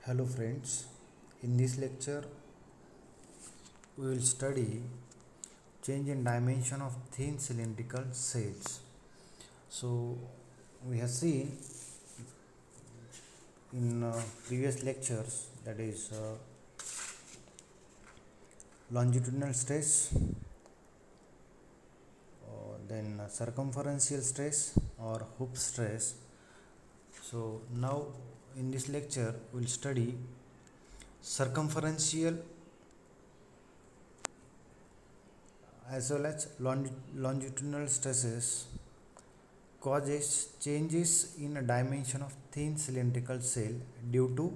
Hello friends, in this lecture we will study change in dimension of thin cylindrical cells. So we have seen in previous lectures, that is longitudinal stress, then circumferential stress or hoop stress. So now in this lecture we will study circumferential as well as longitudinal stresses causes changes in a dimension of thin cylindrical cell due to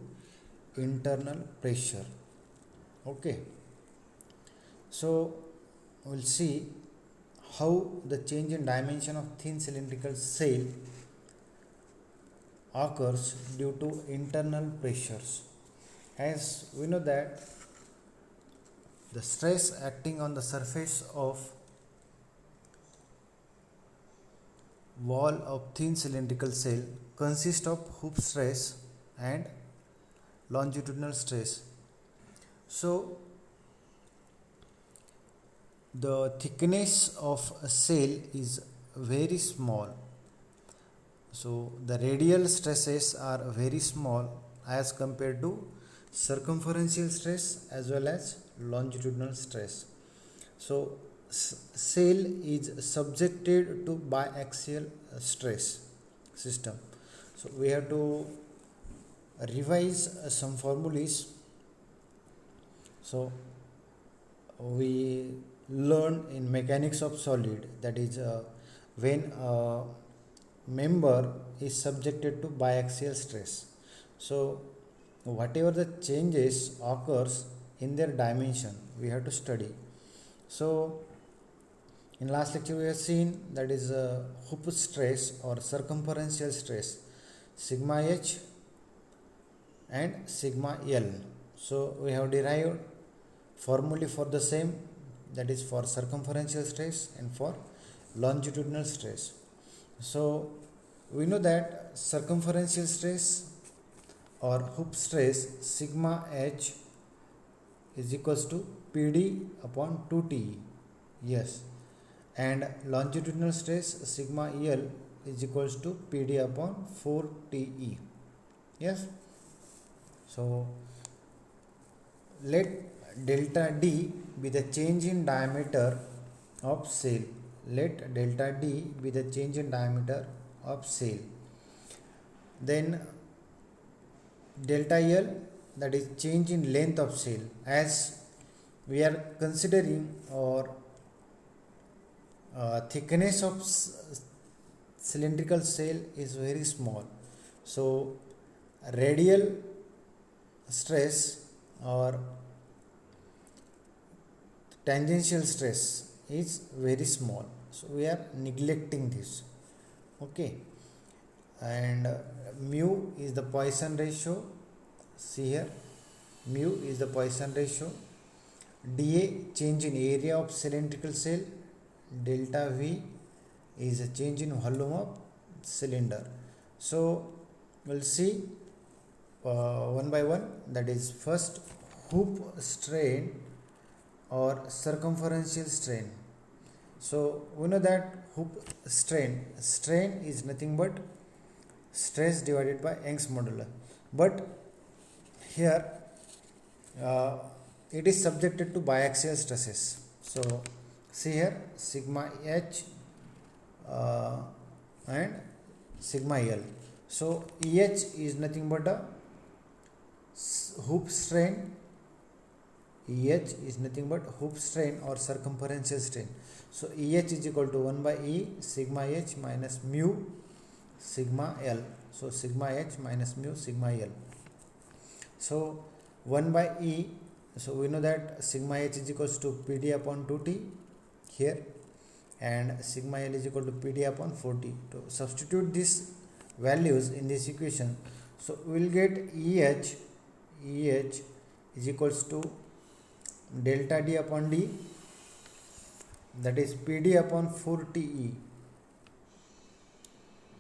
internal pressure. Okay, so we'll see how the change in dimension of thin cylindrical cell occurs due to internal pressures. As we know that the stress acting on the surface of wall of thin cylindrical cell consists of hoop stress and longitudinal stress. So the thickness of a cell is very small, so the radial stresses are very small as compared to circumferential stress as well as longitudinal stress. So cell is subjected to biaxial stress system. So we have to revise some formulas. So we learn in mechanics of solid, that is when a member is subjected to biaxial stress, so whatever the changes occurs in their dimension we have to study. So in last lecture we have seen that is hoop stress or circumferential stress, sigma h and sigma l. So we have derived formulae for the same, that is for circumferential stress and for longitudinal stress. So we know that circumferential stress or hoop stress sigma h is equals to PD upon 2TE. Yes, and longitudinal stress sigma L is equals to PD upon 4TE. Yes, so let delta D be the change in diameter of cell. Let delta D be the change in diameter of cell. Then delta L, that is change in length of cell, as we are considering or thickness of cylindrical cell is very small, so radial stress or tangential stress is very small, so we are neglecting this. Okay, and mu is the Poisson ratio. See here, mu is the Poisson ratio. dA, change in area of cylindrical cell. Delta V is a change in volume of cylinder. So we'll see one by one, that is first hoop strain or circumferential strain. So we know that hoop strain is nothing but stress divided by Young's modulus, but here it is subjected to biaxial stresses. So see here, sigma h and sigma l. So EH is nothing but a hoop strain. EH is nothing but hoop strain or circumferential strain. So EH is equal to 1 by E sigma h minus mu sigma l. So sigma h minus mu sigma l. So 1 by E, so we know that sigma h is equals to PD upon 2T here, and sigma l is equal to PD upon 4T. To substitute these values in this equation, so we will get EH is equals to delta D upon D, that is PD upon 4TE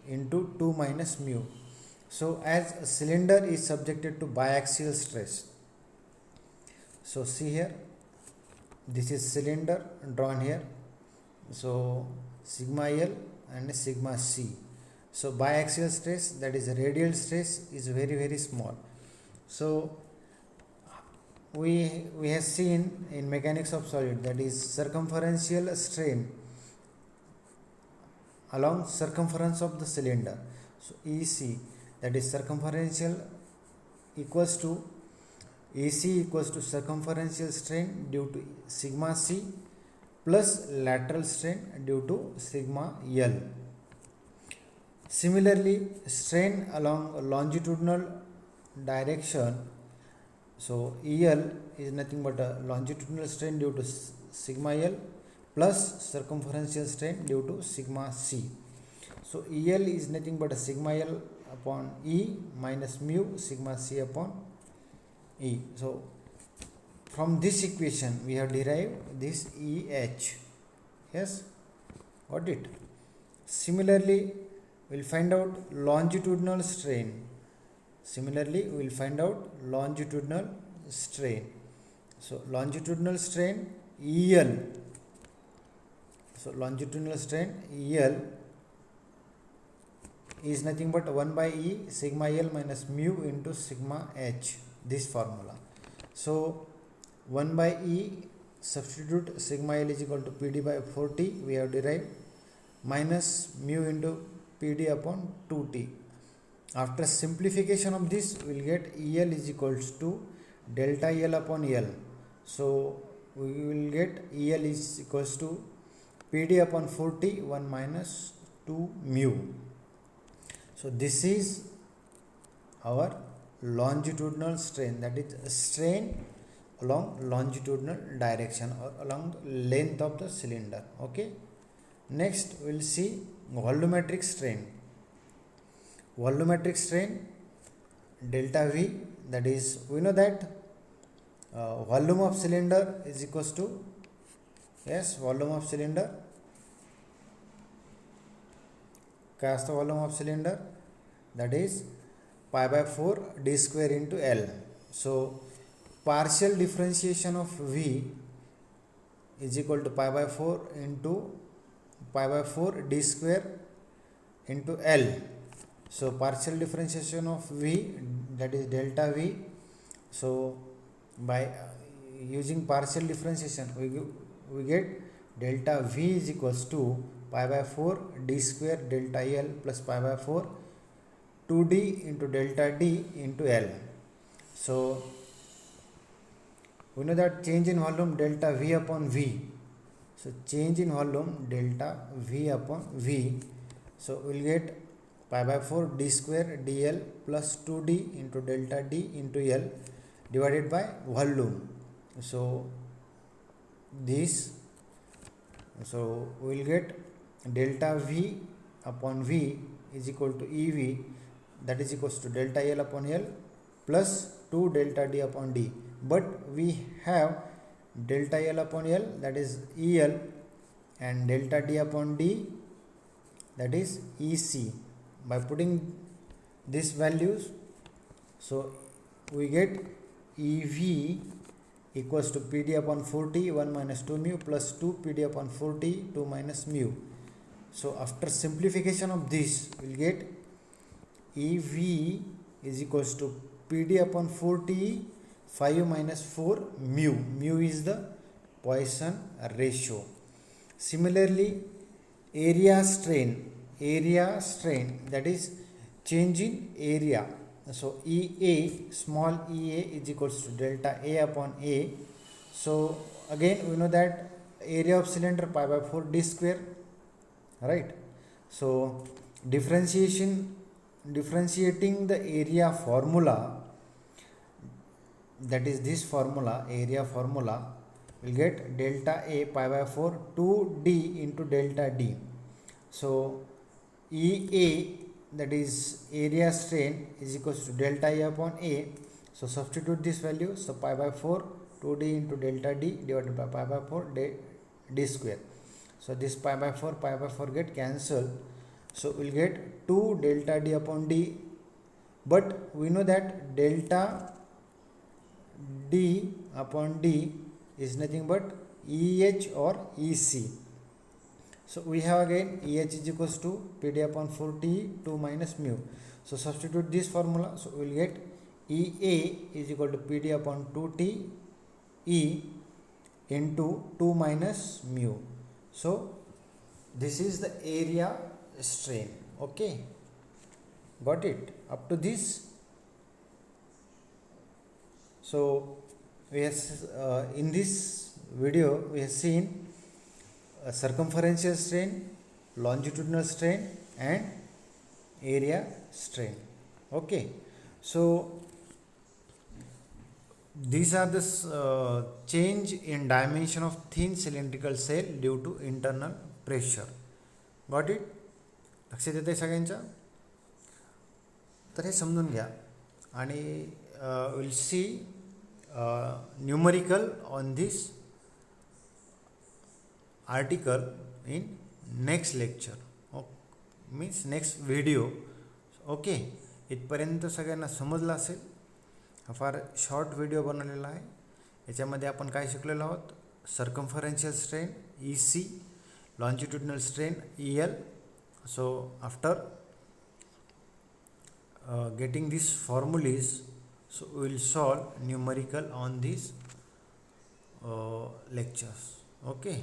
into 2 minus mu. So as a cylinder is subjected to biaxial stress, so see here, this is cylinder drawn here, so sigma L and sigma C. So biaxial stress, that is radial stress, is very small. So we have seen in mechanics of solid, that is circumferential strain along circumference of the cylinder. So EC, that is circumferential, equals to EC equals to circumferential strain due to sigma C plus lateral strain due to sigma L. Similarly, strain along longitudinal direction, so EL is nothing but a longitudinal strain due to sigma L plus circumferential strain due to sigma C. So EL is nothing but a sigma L upon E minus mu sigma C upon E. So from this equation we have derived this EH. Yes, got it. Similarly, we will find out longitudinal strain. Similarly, we will find out longitudinal strain. So longitudinal strain EL. So longitudinal strain EL is nothing but 1 by E sigma L minus mu into sigma H, this formula. So 1 by E, substitute sigma L is equal to PD by 4T, we have derived, minus mu into PD upon 2T. After simplification of this, we will get EL is equals to delta L upon L. So we will get EL is equals to PD upon 4T 1 minus 2 mu. So this is our longitudinal strain, that is strain along longitudinal direction or along the length of the cylinder. Okay. Next we will see volumetric strain. Volumetric strain delta V, that is we know that volume of cylinder is equals to, yes, volume of cylinder, cast the volume of cylinder, that is pi by 4 d square into L. So partial differentiation of V is equal to pi by 4 into pi by 4 d square into L. So partial differentiation of V, that is delta V. So by using partial differentiation we get delta V is equals to pi by 4 d square delta L plus pi by 4 2d into delta d into L. So we know that change in volume delta V upon V. So change in volume delta V upon V. So we will get pi by 4 d square dl plus 2d into delta d into L divided by volume. So this, so we will get delta V upon V is equal to EV, that is equals to delta L upon L plus 2 delta D upon D. But we have delta L upon L, that is EL, and delta D upon D, that is EC. By putting these values, so we get EV equals to PD upon 4T 1 minus 2 mu plus 2 PD upon 4T 2 minus mu. So after simplification of this, we will get EV is equals to PD upon 4T 5 minus 4 mu. Mu is the Poisson ratio. Similarly, area strain, that is change in area. So EA, small EA is equals to delta A upon A. So again we know that area of cylinder pi by 4 d square, right? So differentiating the area formula, that is this formula, area formula, will get delta A pi by 4 2d into delta D. So EA, that is area strain, is equals to delta A upon A. So substitute this value. So pi by 4 2d into delta D divided by pi by 4 d square. So this pi by 4 get cancelled. So we'll get 2 delta D upon D but we know that delta d upon d is nothing but EH or EC. So we have again EH is equals to PD upon 4T 2 minus mu. So substitute this formula, so we will get EA is equal to PD upon 2T E into 2 minus mu. So this is the area strain. Okay, got it up to this? So we have in this video we have seen a circumferential strain, longitudinal strain and area strain. Okay, so these are the change in dimension of thin cylindrical cell due to internal pressure. Got it? लक्षात येते सगळ्यांच्या? तर हे समजून घ्या आणि will see numerical on this article in next lecture means next video. Okay, इथपर्यंत सगळ्यांना समजलं असेल. हा फार शॉर्ट व्हिडिओ बनवलेला आहे. याच्यामध्ये आपण काय शिकलेलो आहोत? Circumferential strain EC, longitudinal strain EL. So after getting these formulas, so we will solve numerical on these lectures. Okay.